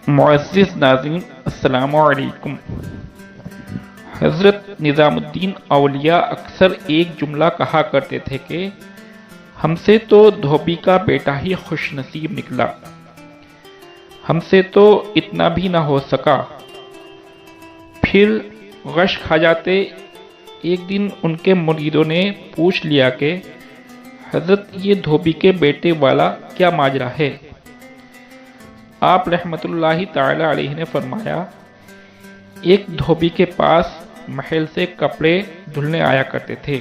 معزز ناظرین، السلام علیکم۔ حضرت نظام الدین اولیاء اکثر ایک جملہ کہا کرتے تھے کہ ہم سے تو دھوبی کا بیٹا ہی خوش نصیب نکلا، ہم سے تو اتنا بھی نہ ہو سکا۔ پھر غش کھا جاتے۔ ایک دن ان کے مریدوں نے پوچھ لیا کہ حضرت یہ دھوبی کے بیٹے والا کیا ماجرا ہے؟ آپ رحمت اللہ تعالی علیہ نے فرمایا، ایک دھوبی کے پاس محل سے کپڑے دھلنے آیا کرتے تھے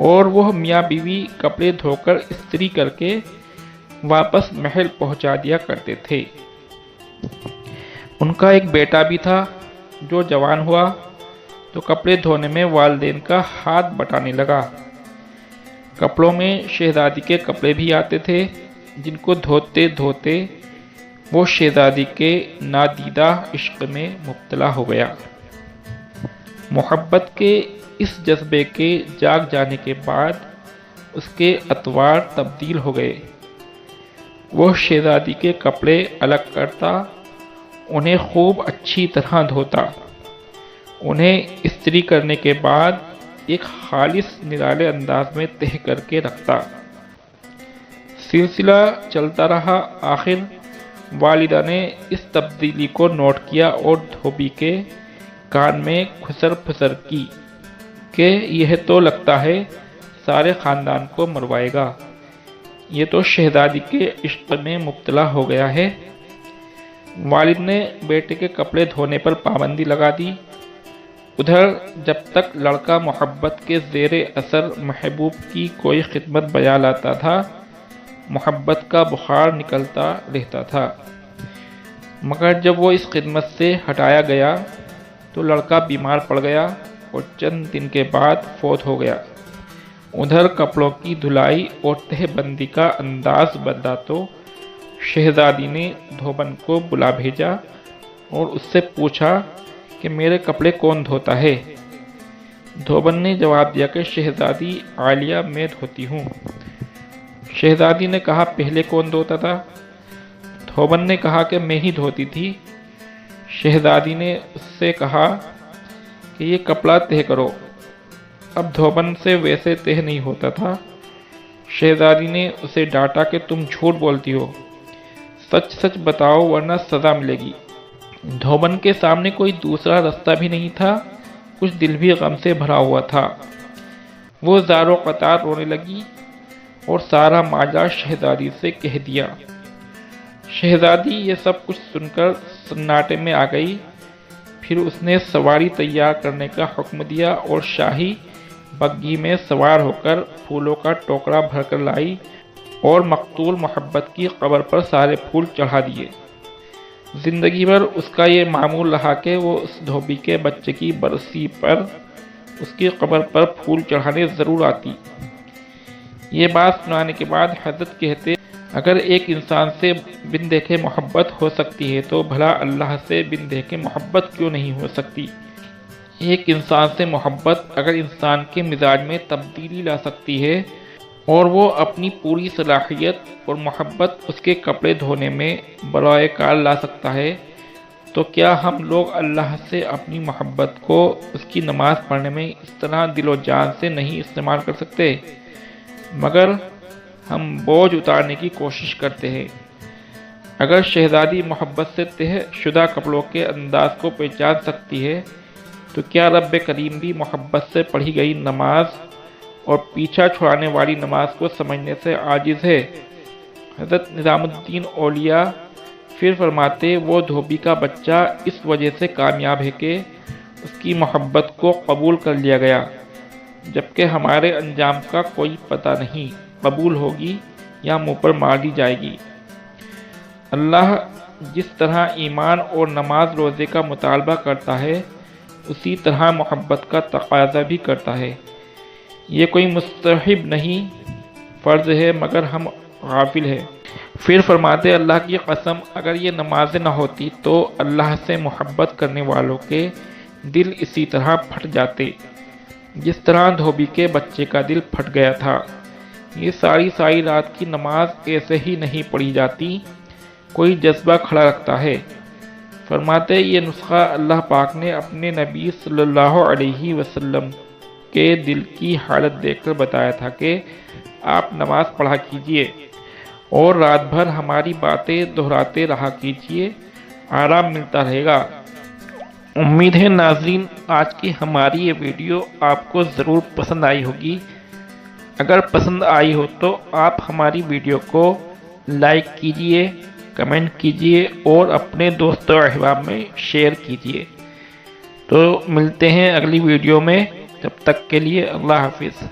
اور وہ میاں بیوی کپڑے دھو کر استری کر کے واپس محل پہنچا دیا کرتے تھے۔ ان کا ایک بیٹا بھی تھا جو جوان ہوا تو کپڑے دھونے میں والدین کا ہاتھ بٹانے لگا۔ کپڑوں میں شہزادی کے کپڑے بھی آتے تھے جن کو دھوتے دھوتے وہ شہزادی کے نادیدہ عشق میں مبتلا ہو گیا۔ محبت کے اس جذبے کے جاگ جانے کے بعد اس کے اطوار تبدیل ہو گئے۔ وہ شہزادی کے کپڑے الگ کرتا، انہیں خوب اچھی طرح دھوتا، انہیں استری کرنے کے بعد ایک خالص نرالے انداز میں تہہ کر کے رکھتا۔ سلسلہ چلتا رہا۔ آخر والدہ نے اس تبدیلی کو نوٹ کیا اور دھوبی کے کان میں کھسر پھسر کی کہ یہ تو لگتا ہے سارے خاندان کو مروائے گا، یہ تو شہزادی کے عشق میں مبتلا ہو گیا ہے۔ والد نے بیٹے کے کپڑے دھونے پر پابندی لگا دی۔ ادھر جب تک لڑکا محبت کے زیر اثر محبوب کی کوئی خدمت بجا لاتا تھا، محبت کا بخار نکلتا رہتا تھا، مگر جب وہ اس خدمت سے ہٹایا گیا تو لڑکا بیمار پڑ گیا اور چند دن کے بعد فوت ہو گیا۔ ادھر کپڑوں کی دھلائی اور تہہ بندی کا انداز بدلا تو شہزادی نے دھوبن کو بلا بھیجا اور اس سے پوچھا کہ میرے کپڑے کون دھوتا ہے؟ دھوبن نے جواب دیا کہ شہزادی عالیہ میں دھوتی ہوں۔ شہزادی نے کہا پہلے کون دھوتا تھا؟ دھوبن نے کہا کہ میں ہی دھوتی تھی۔ شہزادی نے اس سے کہا کہ یہ کپڑا تہہ کرو۔ اب دھوبن سے ویسے تہہ نہیں ہوتا تھا۔ شہزادی نے اسے ڈانٹا کہ تم جھوٹ بولتی ہو، سچ سچ بتاؤ ورنہ سزا ملے گی۔ دھوبن کے سامنے کوئی دوسرا رستہ بھی نہیں تھا، کچھ دل بھی غم سے بھرا ہوا تھا۔ وہ زاروں قطار رونے لگی اور سارا ماجرا شہزادی سے کہہ دیا۔ شہزادی یہ سب کچھ سن کر سناٹے میں آ گئی۔ پھر اس نے سواری تیار کرنے کا حکم دیا اور شاہی بگھی میں سوار ہو کر پھولوں کا ٹوکرا بھر کر لائی اور مقتول محبت کی قبر پر سارے پھول چڑھا دیے۔ زندگی بھر اس کا یہ معمول رہا کہ وہ اس دھوبی کے بچے کی برسی پر اس کی قبر پر پھول چڑھانے ضرور آتی۔ یہ بات سنانے کے بعد حضرت کہتے، اگر ایک انسان سے بن دیکھے محبت ہو سکتی ہے تو بھلا اللہ سے بن دیکھے محبت کیوں نہیں ہو سکتی؟ ایک انسان سے محبت اگر انسان کے مزاج میں تبدیلی لا سکتی ہے اور وہ اپنی پوری صلاحیت اور محبت اس کے کپڑے دھونے میں برائے کار لا سکتا ہے، تو کیا ہم لوگ اللہ سے اپنی محبت کو اس کی نماز پڑھنے میں اس طرح دل و جان سے نہیں استعمال کر سکتے؟ مگر ہم بوجھ اتارنے کی کوشش کرتے ہیں۔ اگر شہزادی محبت سے تہہ شدہ کپڑوں کے انداز کو پہچان سکتی ہے تو کیا رب کریم بھی محبت سے پڑھی گئی نماز اور پیچھا چھڑانے والی نماز کو سمجھنے سے عاجز ہے؟ حضرت نظام الدین اولیاء پھر فرماتے، وہ دھوبی کا بچہ اس وجہ سے کامیاب ہے کہ اس کی محبت کو قبول کر لیا گیا، جبکہ ہمارے انجام کا کوئی پتہ نہیں، قبول ہوگی یا منہ پر مار دی جائے گی۔ اللہ جس طرح ایمان اور نماز روزے کا مطالبہ کرتا ہے اسی طرح محبت کا تقاضا بھی کرتا ہے۔ یہ کوئی مستحب نہیں، فرض ہے، مگر ہم غافل ہیں۔ پھر فرماتے، اللہ کی قسم اگر یہ نمازیں نہ ہوتی تو اللہ سے محبت کرنے والوں کے دل اسی طرح پھٹ جاتے جس طرح دھوبی کے بچے کا دل پھٹ گیا تھا۔ یہ ساری رات کی نماز ایسے ہی نہیں پڑھی جاتی، کوئی جذبہ کھڑا رکھتا ہے۔ فرماتے یہ نسخہ اللہ پاک نے اپنے نبی صلی اللہ علیہ وسلم کے دل کی حالت دیکھ کر بتایا تھا کہ آپ نماز پڑھا کیجئے اور رات بھر ہماری باتیں دہراتے رہا کیجئے، آرام ملتا رہے گا۔ امید ہے ناظرین آج کی ہماری یہ ویڈیو آپ کو ضرور پسند آئی ہوگی۔ اگر پسند آئی ہو تو آپ ہماری ویڈیو کو لائک کیجئے، کمنٹ کیجئے اور اپنے دوست و احباب میں شیئر کیجئے۔ تو ملتے ہیں اگلی ویڈیو میں، تب تک کے لیے اللہ حافظ۔